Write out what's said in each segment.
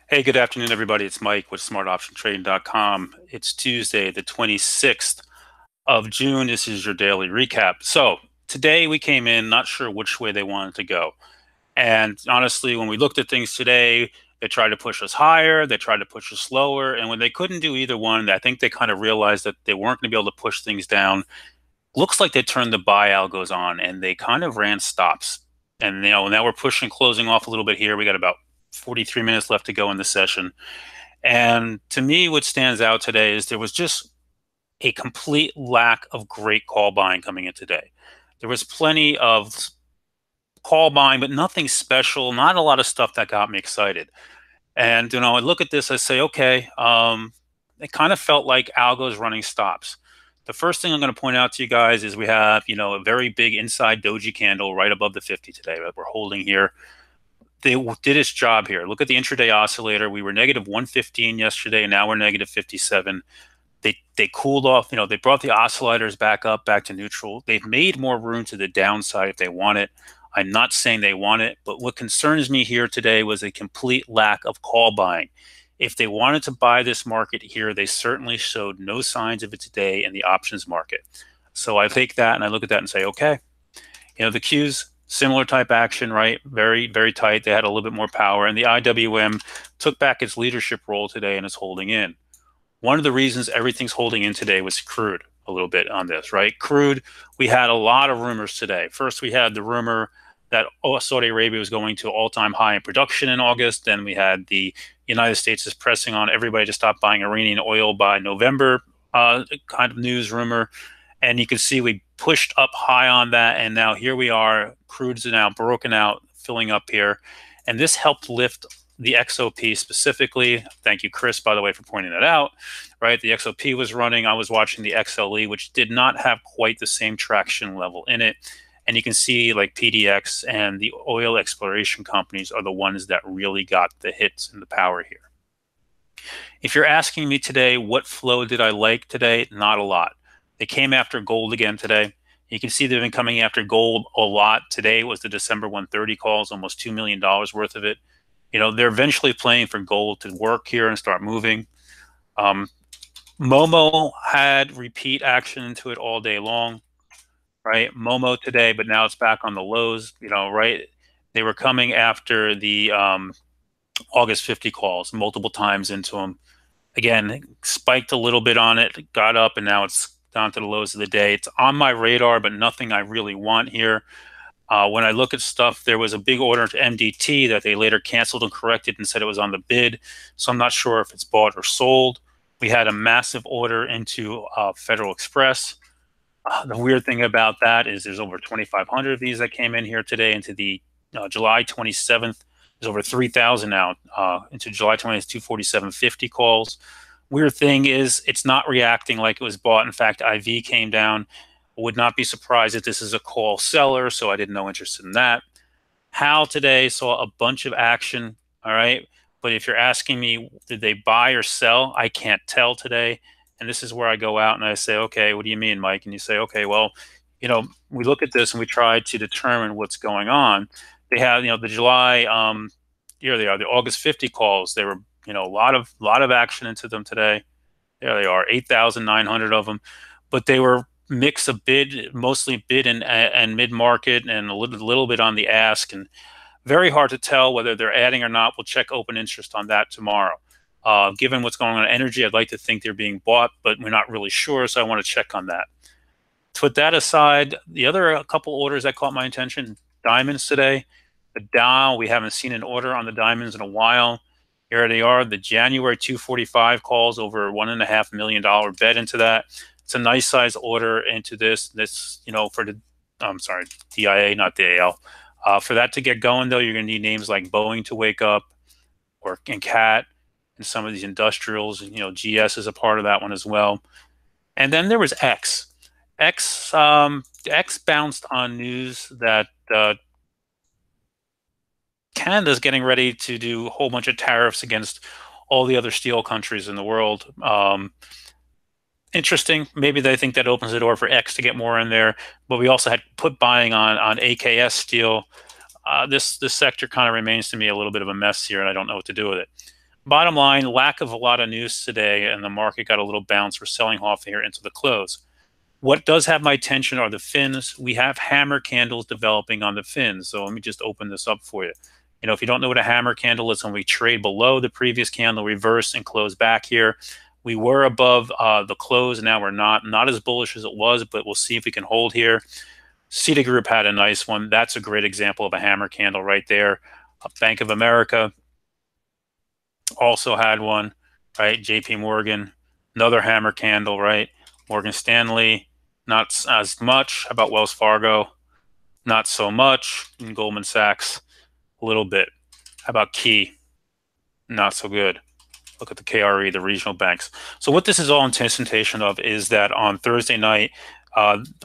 Hey, good afternoon, everybody. It's Mike with smartoptiontrading.com. It's Tuesday, the 26th of June. This is your daily recap. So today we came in not sure which way they wanted to go. And honestly, when we looked at things today, they tried to push us higher, they tried to push us lower. And when they couldn't do either one, I think they kind of realized that they weren't going to be able to push things down. Looks like they turned the buy algos on and they kind of ran stops. And now we're pushing, closing off a little bit here. We got about 43 minutes left to go in the session. And to me, what stands out today is there was just a complete lack of great call buying coming in today. There was plenty of call buying, but nothing special, not a lot of stuff that got me excited. And, I look at this, I say, okay, it kind of felt like algos running stops. The first thing I'm going to point out to you guys is we have, a very big inside doji candle right above the 50 today that we're holding here. They did its job here. Look at the intraday oscillator. We were negative 115 yesterday, and now we're negative 57. They cooled off. They brought the oscillators back up, back to neutral. They've made more room to the downside if they want it. I'm not saying they want it, but what concerns me here today was a complete lack of call buying. If they wanted to buy this market here, they certainly showed no signs of it today in the options market. So I take that and I look at that and say, okay, the Qs, similar type action, right? Very, very tight. They had a little bit more power. And the IWM took back its leadership role today and is holding in. One of the reasons everything's holding in today was crude a little bit on this, right? Crude, we had a lot of rumors today. First, we had the rumor that Saudi Arabia was going to all-time high in production in August. Then we had the United States is pressing on everybody to stop buying Iranian oil by November, kind of news rumor. And you can see we pushed up high on that. And now here we are. Crude's now broken out, filling up here. And this helped lift the XOP specifically. Thank you, Chris, by the way, for pointing that out. Right, the XOP was running. I was watching the XLE, which did not have quite the same traction level in it. And you can see like PDX and the oil exploration companies are the ones that really got the hits and the power here. If you're asking me today, what flow did I like today? Not a lot. They came after gold again today. You can see they've been coming after gold a lot. Today was the December 130 calls, almost $2 million worth of it. They're eventually playing for gold to work here and start moving. Momo had repeat action into it all day long, right? Momo today, but now it's back on the lows, right? They were coming after the August 50 calls multiple times into them. Again, spiked a little bit on it, got up, and now it's down to the lows of the day. It's on my radar, but nothing I really want here. When I look at stuff, there was a big order to MDT that they later canceled and corrected and said it was on the bid. So I'm not sure if it's bought or sold. We had a massive order into Federal Express. The weird thing about that is there's over 2,500 of these that came in here today into the July 27th. There's over 3,000 now into July 20th, 247.50 calls. Weird thing is it's not reacting like it was bought. In fact, IV came down. Would not be surprised if this is a call seller, so I didn't know interest in that. Hal today saw a bunch of action, all right? But if you're asking me, did they buy or sell? I can't tell today. And this is where I go out and I say, okay, what do you mean, Mike? And you say, okay, well, we look at this and we try to determine what's going on. They have, the July, here they are, the August 50 calls. They were, a lot of action into them today. There they are, 8,900 of them. But they were mix of bid, mostly bid and mid-market and a little bit on the ask. And very hard to tell whether they're adding or not. We'll check open interest on that tomorrow. Given what's going on in energy, I'd like to think they're being bought, but we're not really sure, so I want to check on that. To put that aside, the other couple orders that caught my attention, diamonds today. The Dow, we haven't seen an order on the diamonds in a while. Here they are, the January 245 calls, over $1.5 million bet into that. It's a nice size order into this, for the, I'm sorry, DIA, not DAL. For that to get going, though, you're going to need names like Boeing to wake up, and CAT, and some of these industrials. GS is a part of that one as well. And then there was X. X bounced on news that Canada's getting ready to do a whole bunch of tariffs against all the other steel countries in the world. Interesting. Maybe they think that opens the door for X to get more in there. But we also had put buying on AKS steel. This sector kind of remains to me a little bit of a mess here, and I don't know what to do with it. Bottom line, lack of a lot of news today, and the market got a little bounce. We're selling off here into the close. What does have my attention are the fins. We have hammer candles developing on the fins. So let me just open this up for you. You know, if you don't know what a hammer candle is, when we trade below the previous candle, reverse and close back here. We were above the close. Now we're not as bullish as it was, but we'll see if we can hold here. Citigroup had a nice one. That's a great example of a hammer candle right there. Bank of America also had one, right? JP Morgan, another hammer candle, right? Morgan Stanley, not as much. How about Wells Fargo? Not so much. And Goldman Sachs, a little bit. How about Key? Not so good. Look at the KRE, the regional banks. So what this is all anticipation of is that on Thursday night,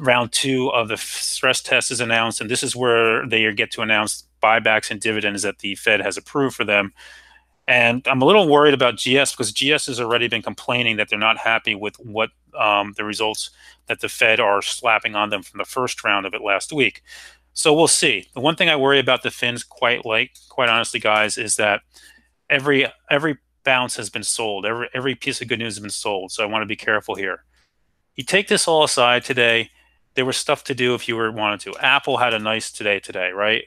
round 2 of the stress test is announced, and this is where they get to announce buybacks and dividends that the Fed has approved for them. And I'm a little worried about GS because GS has already been complaining that they're not happy with what the results that the Fed are slapping on them from the first round of it last week. So we'll see. The one thing I worry about the Fins quite honestly, guys, is that every bounce has been sold. Every piece of good news has been sold. So I want to be careful here. You take this all aside today, there was stuff to do if you wanted to. Apple had a nice today, right?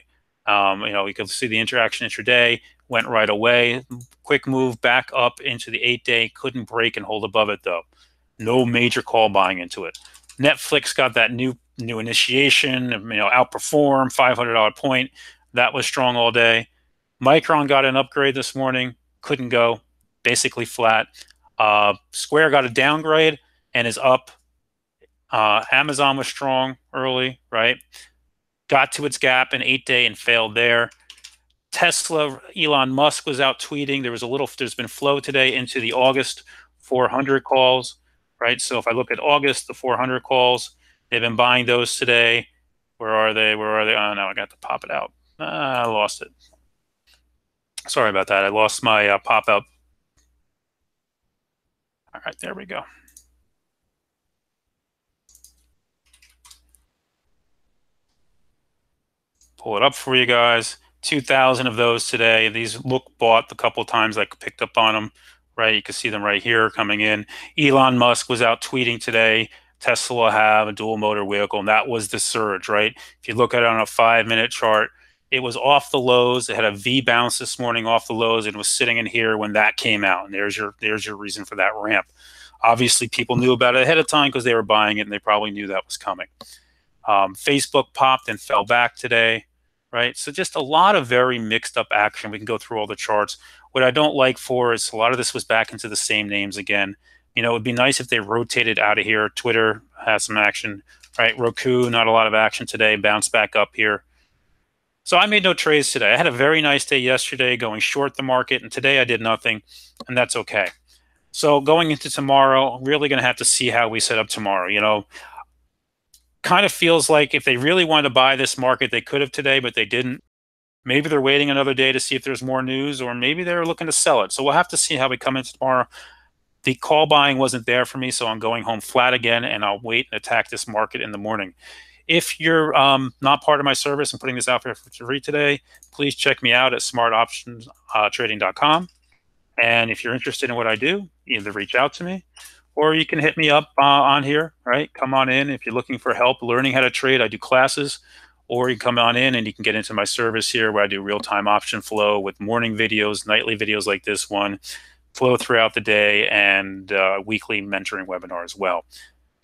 You know, you could see the interaction intraday went right away. Quick move back up into the 8-day. Couldn't break and hold above it though. No major call buying into it. Netflix got that new initiation. You know, outperform $500 point. That was strong all day. Micron got an upgrade this morning. Couldn't go. Basically flat. Square got a downgrade and is up. Amazon was strong early, right? Got to its gap in 8-day and failed there. Tesla, Elon Musk was out tweeting. There's been flow today into the August 400 calls, right? So if I look at August, the 400 calls, they've been buying those today. Where are they? Oh, no, I got to pop it out. I lost it. Sorry about that. I lost my pop out. All right, there we go. Pull it up for you guys. 2,000 of those today. These look bought the couple of times I picked up on them, right? You can see them right here coming in. Elon Musk was out tweeting today. Tesla will have a dual motor vehicle, and that was the surge, right? If you look at it on a 5-minute chart, it was off the lows. It had a V bounce this morning off the lows. It was sitting in here when that came out, and there's your reason for that ramp. Obviously, people knew about it ahead of time because they were buying it, and they probably knew that was coming. Facebook popped and fell back today. Right? So just a lot of very mixed up action. We can go through all the charts. What I don't like is a lot of this was back into the same names again. You know, it would be nice if they rotated out of here. Twitter has some action, right? Roku, not a lot of action today, bounced back up here. So I made no trades today. I had a very nice day yesterday going short the market, and today I did nothing, and that's okay. So going into tomorrow, really going to have to see how we set up tomorrow. You know, kind of feels like if they really wanted to buy this market, they could have today, but they didn't. Maybe they're waiting another day to see if there's more news, or maybe they're looking to sell it. So we'll have to see how we come in tomorrow. The call buying wasn't there for me, so I'm going home flat again, and I'll wait and attack this market in the morning. If you're not part of my service and putting this out there for free today, please check me out at smartoptionstrading.com. And if you're interested in what I do, either reach out to me, or you can hit me up on here, right? Come on in. If you're looking for help learning how to trade, I do classes, or you can come on in and you can get into my service here where I do real-time option flow with morning videos, nightly videos like this one, flow throughout the day, and weekly mentoring webinar as well.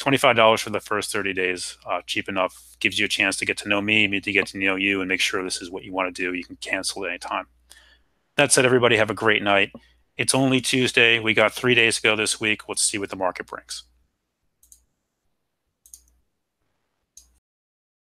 $25 for the first 30 days, cheap enough, gives you a chance to get to know me to get to know you and make sure this is what you want to do. You can cancel at any time. That said, everybody have a great night. It's only Tuesday. We got 3 days to go this week. Let's see what the market brings.